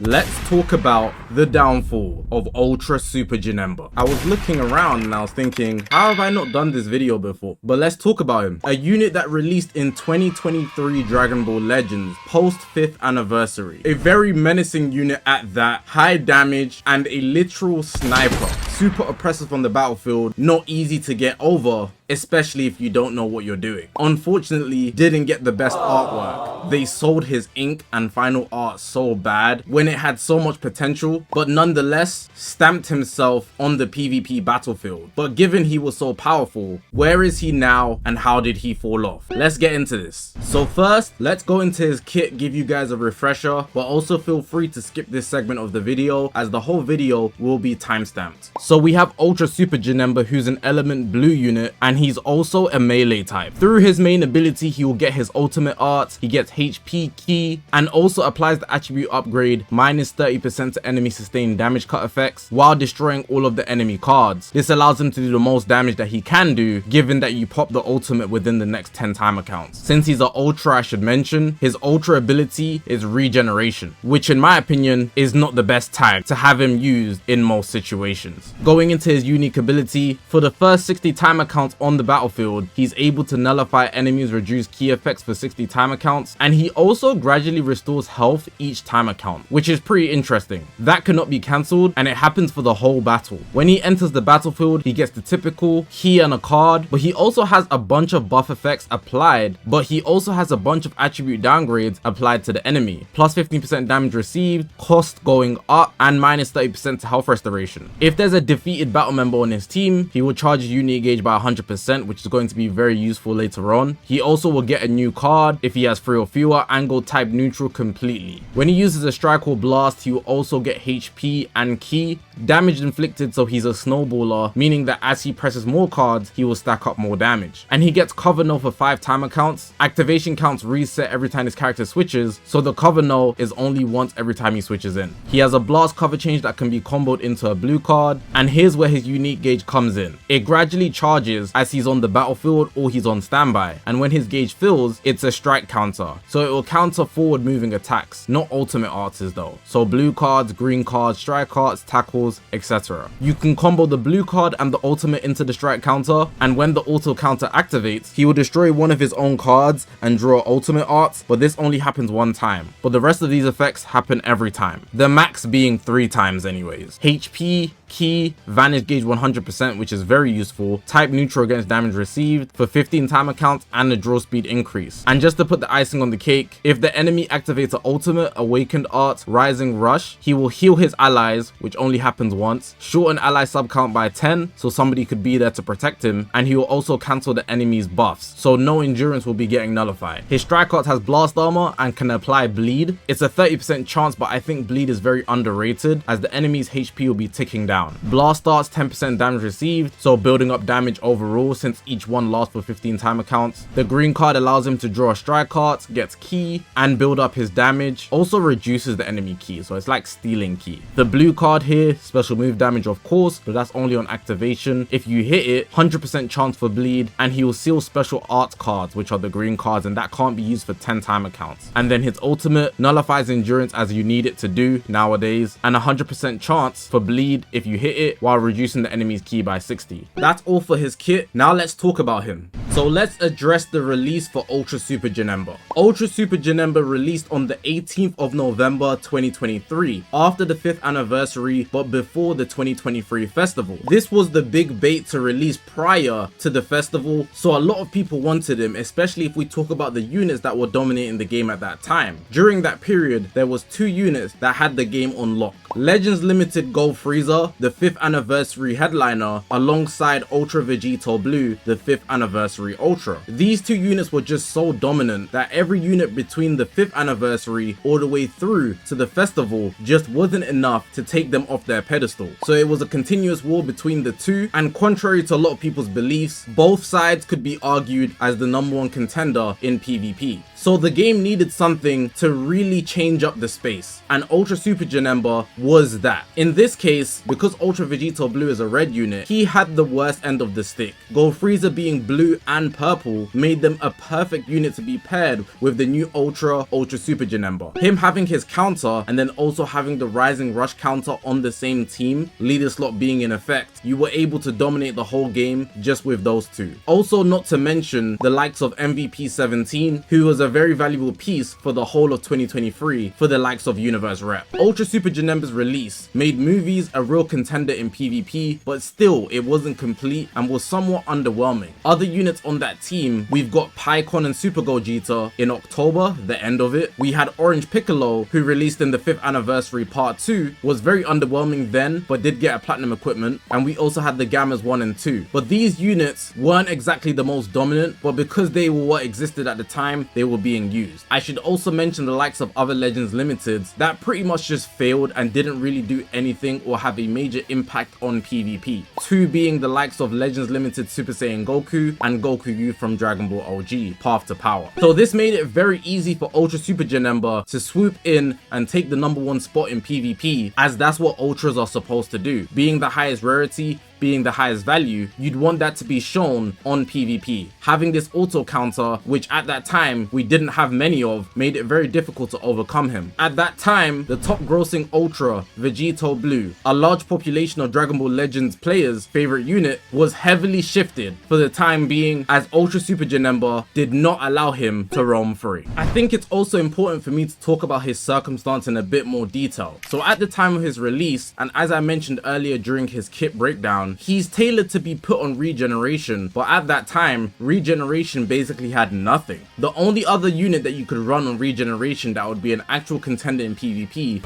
Let's talk about the downfall of Ultra Super Janemba. I was looking around and I was thinking, how have I not done this video before? But let's talk about him. A unit that released in 2023 Dragon Ball Legends post 5th anniversary. A very menacing unit at that, high damage and a literal sniper. Super oppressive on the battlefield, not easy to get over, especially if you don't know what you're doing. Unfortunately, didn't get the best artwork. They sold his ink and final art so bad when it had so much potential, but nonetheless stamped himself on the PvP battlefield. But given he was so powerful, where is he now and how did he fall off? Let's get into this. So first, let's go into his kit, give you guys a refresher, but also feel free to skip this segment of the video as the whole video will be timestamped. So we have Ultra Super Janemba, who's an element blue unit, and he's also a melee type. Through his main ability, he will get his ultimate art, he gets HP key, and also applies the attribute upgrade minus 30% to enemy sustained damage cut effects while destroying all of the enemy cards. This allows him to do the most damage that he can do, given that you pop the ultimate within the next 10 time accounts. Since he's an ultra, I should mention, his ultra ability is regeneration, which in my opinion is not the best type to have him used in most situations. Going into his unique ability, for the first 60 time accounts on the battlefield, he's able to nullify enemies' reduced key effects for 60 time accounts, and he also gradually restores health each time account, which is pretty interesting. That cannot be cancelled, and it happens for the whole battle. When he enters the battlefield, he gets the typical key and a card, but he also has a bunch of buff effects applied, but he also has a bunch of attribute downgrades applied to the enemy. Plus 15% damage received, cost going up, and minus 30% to health restoration. If there's a defeated battle member on his team, he will charge his unit gauge by 100%, which is going to be very useful later on. He also will get a new card if he has 3 or fewer and go type neutral completely. When he uses a strike or blast, he will also get HP and key, damage inflicted, so he's a snowballer, meaning that as he presses more cards, he will stack up more damage. And he gets cover null for 5 time accounts. Activation counts reset every time his character switches, so the cover null is only once every time he switches in. He has a blast cover change that can be comboed into a blue card, and here's where his unique gauge comes in. It gradually charges as he's on the battlefield or he's on standby, and when his gauge fills, it's a strike counter, so it will counter forward moving attacks, not ultimate arts though. So blue cards, green cards, strike arts, tackles, etc. You can combo the blue card and the ultimate into the strike counter, and when the auto counter activates, he will destroy one of his own cards and draw ultimate arts, but this only happens one time, but the rest of these effects happen every time, the max being 3 times anyways. HP, key, vanish gauge 100%, which is very useful, type neutral against damage received for 15 time accounts, and the draw speed increase. And just to put the icing on the cake, if the enemy activates an ultimate, awakened art, rising rush, he will heal his allies, which only happens once, shorten ally sub count by 10, so somebody could be there to protect him, and he will also cancel the enemy's buffs, so no endurance will be getting nullified. His strike art has blast armor and can apply bleed. It's a 30% chance, but I think bleed is very underrated as the enemy's HP will be ticking down. Blast starts 10% damage received, so building up damage overall since each one lasts for 15 time accounts. The green card allows him to draw a strike art, gets key, and build up his damage. Also reduces the enemy key, so it's like stealing key. The blue card here, special move damage of course, but that's only on activation. If you hit it, 100% chance for bleed, and he will seal special art cards, which are the green cards, and that can't be used for 10 time accounts. And then his ultimate nullifies endurance as you need it to do nowadays, and 100% chance for bleed if you hit it while reducing the enemy's key by 60. That's all for his kit. Now let's talk about him. So let's address the release for Ultra Super Janemba. Ultra Super Janemba released on the 18th of November 2023, after the 5th anniversary but before the 2023 festival. This was the big bait to release prior to the festival, so a lot of people wanted him, especially if we talk about the units that were dominating the game at that time. During that period, there was 2 units that had the game on lock. Legends Limited Gold Frieza, the 5th anniversary headliner, alongside Ultra Vegito Blue, the 5th anniversary Ultra. These 2 units were just so dominant that every unit between the 5th anniversary all the way through to the festival just wasn't enough to take them off their pedestal. So it was a continuous war between the 2, and contrary to a lot of people's beliefs, both sides could be argued as the #1 contender in PvP. So the game needed something to really change up the space, and Ultra Super Janemba was that. In this case, because Ultra Vegito Blue is a red unit, he had the worst end of the stick. Gold Frieza being blue and and purple made them a perfect unit to be paired with the new Ultra Super Janemba. Him having his counter and then also having the Rising Rush counter on the same team, leader slot being in effect, you were able to dominate the whole game just with those two. Also, not to mention the likes of MVP 17, who was a very valuable piece for the whole of 2023 for the likes of Universe Rep. Ultra Super Janemba's release made movies a real contender in PvP, but still it wasn't complete and was somewhat underwhelming. Other units on that team, we've got PyCon and Super Gogeta in October, the end of it. We had Orange Piccolo, who released in the 5th anniversary part 2, was very underwhelming then, but did get a platinum equipment. And we also had the Gammas 1 and 2. But these units weren't exactly the most dominant, but because they were what existed at the time, they were being used. I should also mention the likes of other Legends Limiteds that pretty much just failed and didn't really do anything or have a major impact on PvP. Two being the likes of Legends Limited Super Saiyan Goku and Goku U from Dragon Ball OG, Path to Power. So this made it very easy for Ultra Super Janemba to swoop in and take the #1 spot in PvP, as that's what Ultras are supposed to do. Being the highest rarity, being the highest value, you'd want that to be shown on PvP. Having this auto counter, which at that time we didn't have many of, made it very difficult to overcome him. At that time, the top grossing Ultra, Vegito Blue, a large population of Dragon Ball Legends players' favorite unit, was heavily shifted for the time being, as Ultra Super Janemba did not allow him to roam free. I think it's also important for me to talk about his circumstance in a bit more detail. So at the time of his release, and as I mentioned earlier during his kit breakdown, he's tailored to be put on regeneration, but at that time, regeneration basically had nothing. The only other unit that you could run on regeneration that would be an actual contender in PvP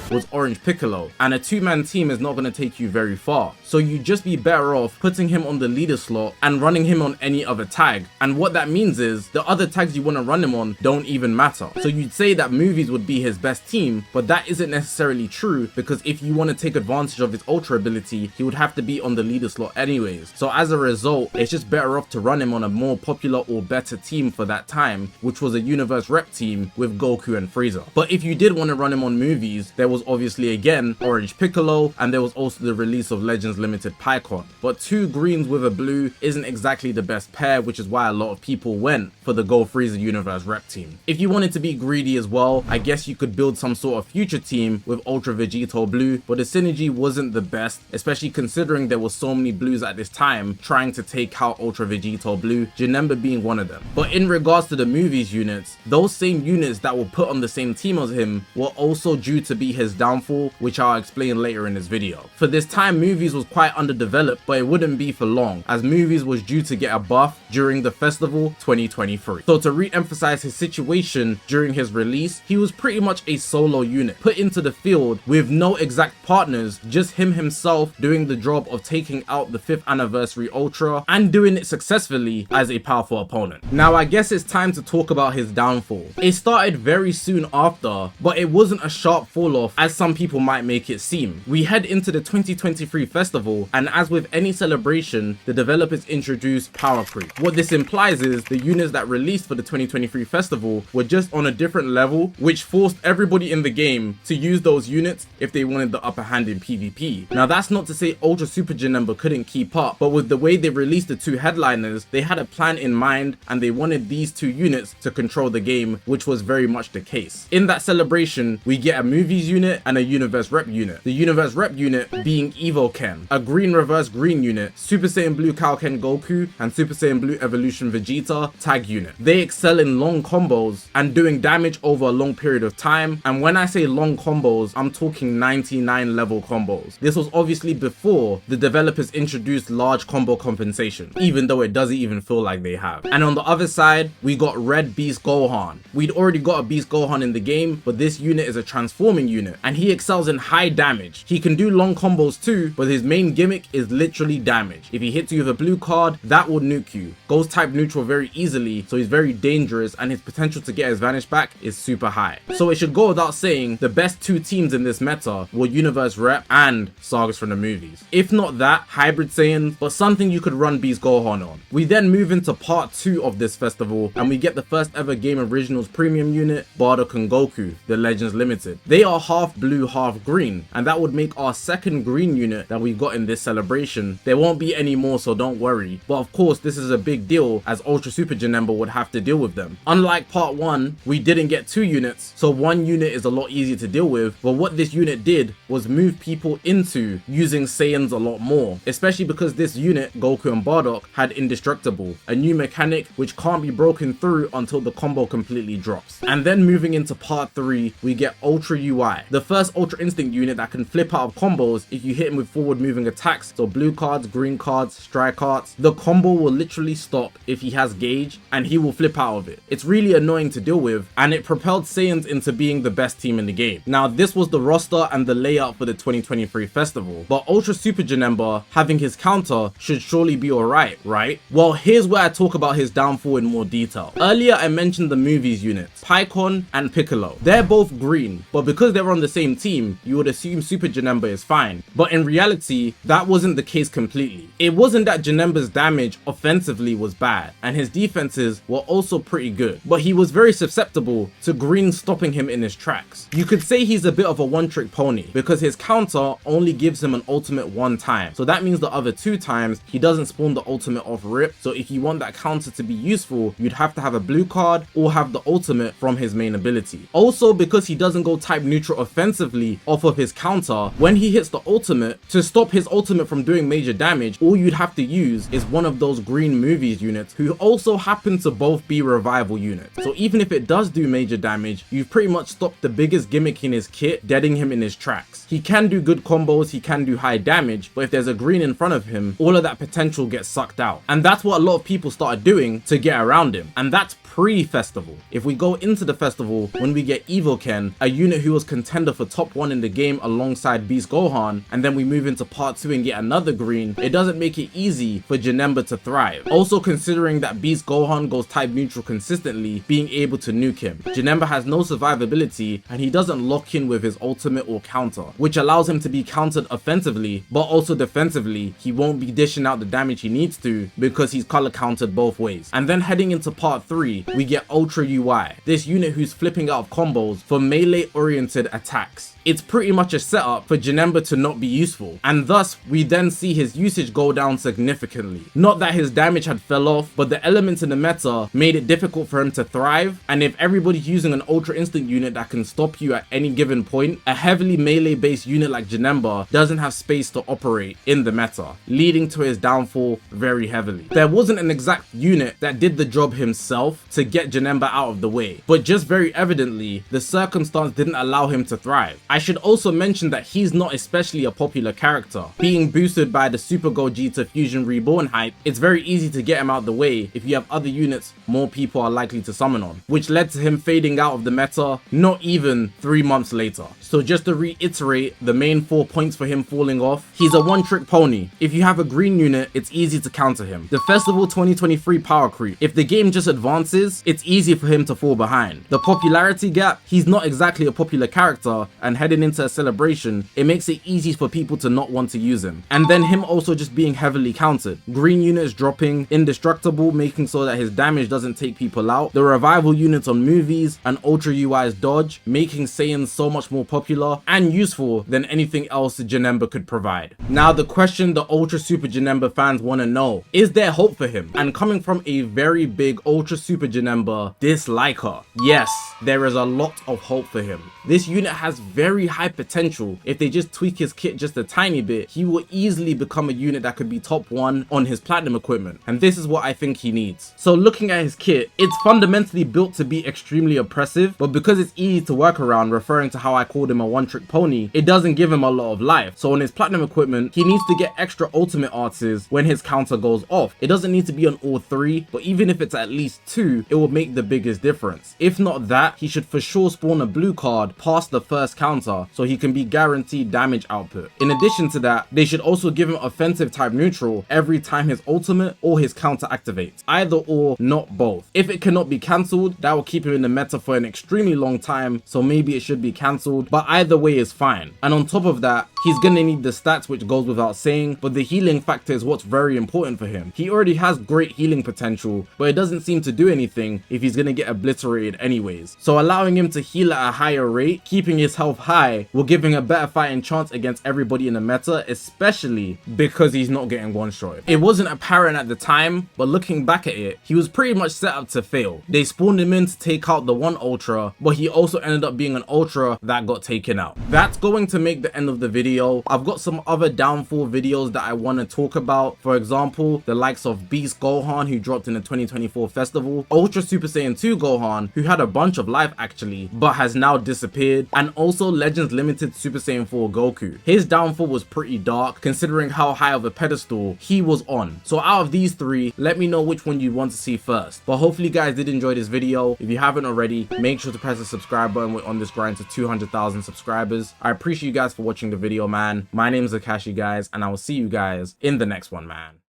was Orange Piccolo, and a two-man team is not going to take you very far, so you'd just be better off putting him on the leader slot and running him on any other tag. And what that means is the other tags you want to run him on don't even matter. So you'd say that movies would be his best team, but that isn't necessarily true, because if you want to take advantage of his ultra ability, he would have to be on the leader slot anyways. So as a result, it's just better off to run him on a more popular or better team for that time, which was a Universe Rep team with Goku and Frieza. But if you did want to run him on movies, there was obviously again Orange Piccolo, and there was also the release of Legends Limited PyCon. But two greens with a blue isn't exactly the best pair, which is why a lot of people went for the Go Frieza Universe Rep team. If you wanted to be greedy as well, I guess you could build some sort of future team with Ultra Vegito Blue, but the synergy wasn't the best, especially considering there were so many blues at this time trying to take out Ultra Vegito Blue, Janemba being one of them. But in regards to the movies units, those same units that were put on the same team as him were also due to be his downfall, which I'll explain later in this video. For this time, movies was quite underdeveloped, but it wouldn't be for long, as movies was due to get a buff during the festival 2023. So to re-emphasize his situation during his release, he was pretty much a solo unit put into the field with no exact partners, just him himself doing the job of taking out the 5th anniversary Ultra and doing it successfully as a powerful opponent. Now I guess it's time to talk about his downfall. It started very soon after, but it wasn't a sharp fall off as some people might make it seem. We head into the 2023 festival, and as with any celebration, the developers introduced power creep. What this implies is the units that released for the 2023 festival were just on a different level, which forced everybody in the game to use those units if they wanted the upper hand in PvP. Now that's not to say Ultra Super Janemba couldn't keep up, but with the way they released the two headliners, they had a plan in mind and they wanted these two units to control the game, which was very much the case. In that celebration, we get a movies unit and a Universe Rep unit. The Universe Rep unit being Evo Ken, a green reverse green unit, Super Saiyan Blue Kaioken Goku, and Super Saiyan Blue Evolution Vegeta tag unit. They excel in long combos and doing damage over a long period of time, and when I say long combos, I'm talking 99 level combos. This was obviously before the developers introduced large combo compensation, even though it doesn't even feel like they have. And on the other side, we got Red Beast Gohan. We'd already got a Beast Gohan in the game, but this unit is a transforming unit, and he excels in high damage. He can do long combos too, but his main gimmick is literally damage. If he hits you with a blue card, that will nuke you. Goes type neutral very easily, so he's very dangerous, and his potential to get his vanish back is super high. So it should go without saying, the best two teams in this meta were Universe Rep and Sagas from the movies. If not that, Hybrid Saiyans, but something you could run Beast Gohan on. We then move into part 2 of this festival, and we get the first ever Game Originals premium unit, Bardock and Goku, the Legends Limited. They are half blue, half green, and that would make our second green unit that we got in this celebration. There won't be any more, so don't worry. But of course, this is a big deal as Ultra Super Janemba would have to deal with them. Unlike part 1, we didn't get 2 units, so 1 unit is a lot easier to deal with, but what this unit did was move people into using Saiyans a lot more, especially because this unit, Goku and Bardock, had Indestructible, a new mechanic which can't be broken through until the combo completely drops. And then moving into part 3, we get Ultra UI, the first Ultra Instinct unit that can flip out of combos if you hit him with forward moving attacks, so blue cards, green cards, strike arts. The combo will literally stop if he has gauge and he will flip out of it. It's really annoying to deal with, and it propelled Saiyans into being the best team in the game. Now this was the roster and the layout for the 2023 festival, but Ultra Super Janemba having his counter should surely be alright, right? Well, here's where I talk about his downfall in more detail. Earlier I mentioned the movies units, Pycon and Piccolo. They're both green, but because they're on the same team, you would assume Super Janemba is fine. But in reality, that wasn't the case completely. It wasn't that Janemba's damage offensively was bad, and his defenses were also pretty good, but he was very susceptible to green stopping him in his tracks. You could say he's a bit of a one-trick pony, because his counter only gives him an ultimate 1 time, so that means the other 2 times he doesn't spawn the ultimate off rip. So if you want that counter to be useful, you'd have to have a blue card or have the ultimate from his main ability. Also, because he doesn't go type neutral offensively off of his counter, when he hits the ultimate, to stop his ultimate from doing major damage, all you'd have to use is one of those green movies units who also happen to both be revival units. So even if it does do major damage, you've pretty much stopped the biggest gimmick in his kit, deading him in his tracks. He can do good combos, he can do high damage, but if there's a green in front of him, all of that potential gets sucked out. And that's what a lot of people started doing to get around him. And that's pre-festival. If we go into the festival, when we get Evoken, a unit who was contender for top 1 in the game alongside Beast Gohan, and then we move into part 2 and get another green, it doesn't make it easy for Janemba to thrive. Also considering that Beast Gohan goes type neutral consistently, being able to nuke him. Janemba has no survivability, and he doesn't lock in with his ultimate or counter, which allows him to be countered offensively, but also defensively, he won't be dishing out the damage he needs to because he's color countered both ways. And then heading into part 3, we get Ultra UI, this unit who's flipping out of combos for melee oriented attacks. It's pretty much a setup for Janemba to not be useful, and thus we then see his usage go down significantly. Not that his damage had fell off, but the elements in the meta made it difficult for him to thrive, and if everybody's using an Ultra Instinct unit that can stop you at any given point, a heavily melee based unit like Janemba doesn't have space to operate in the meta, leading to his downfall very heavily. There wasn't an exact unit that did the job himself to get Janemba out of the way, but just very evidently, the circumstance didn't allow him to thrive. I should also mention that he's not especially a popular character. Being boosted by the Super Gogeta Fusion Reborn hype, it's very easy to get him out the way if you have other units more people are likely to summon on, which led to him fading out of the meta not even 3 months later. So just to reiterate the main 4 points for him falling off, he's a one-trick pony. If you have a green unit, it's easy to counter him. The Festival 2023 power creep, if the game just advances, it's easy for him to fall behind. The popularity gap, he's not exactly a popular character, and heading into a celebration, it makes it easy for people to not want to use him. And then him also just being heavily countered. Green units dropping, Indestructible making so that his damage doesn't take people out, the revival units on movies, and Ultra UI's dodge, making Saiyans so much more popular and useful than anything else Janemba could provide. Now the question the Ultra Super Janemba fans want to know, is there hope for him? And coming from a very big Ultra Super Janemba disliker, yes, there is a lot of hope for him. This unit has very high potential. If they just tweak his kit just a tiny bit, he will easily become a unit that could be top 1 on his platinum equipment, and this is what I think he needs. So looking at his kit, it's fundamentally built to be extremely oppressive, but because it's easy to work around, referring to how I called him a one-trick pony, it doesn't give him a lot of life. So on his platinum equipment, he needs to get extra ultimate arts when his counter goes off. It doesn't need to be on all 3, but even if it's at least 2, it will make the biggest difference. If not that, he should for sure spawn a blue card past the first counter so he can be guaranteed damage output. In addition to that, they should also give him offensive type neutral every time his ultimate or his counter activates. Either or, not both. If it cannot be cancelled, that will keep him in the meta for an extremely long time, so maybe it should be cancelled, but either way is fine. And on top of that, he He's gonna need the stats, which goes without saying, but the healing factor is what's very important for him. He already has great healing potential, but it doesn't seem to do anything if he's gonna get obliterated anyways. So allowing him to heal at a higher rate, keeping his health high, will give him a better fighting chance against everybody in the meta, especially because he's not getting one-shot. It wasn't apparent at the time, but looking back at it, he was pretty much set up to fail. They spawned him in to take out the one ultra, but he also ended up being an ultra that got taken out. That's going to make the end of the video. I've got some other downfall videos that I want to talk about. For example, the likes of Beast Gohan, who dropped in the 2024 festival, Ultra Super Saiyan 2 Gohan, who had a bunch of life actually, but has now disappeared, and also Legends Limited Super Saiyan 4 Goku. His downfall was pretty dark, considering how high of a pedestal he was on. So out of these three, let me know which one you want to see first. But hopefully you guys did enjoy this video. If you haven't already, make sure to press the subscribe button. We're on this grind to 200,000 subscribers. I appreciate you guys for watching the video, man. My name is Zakashi, guys, and I will see you guys in the next one, man.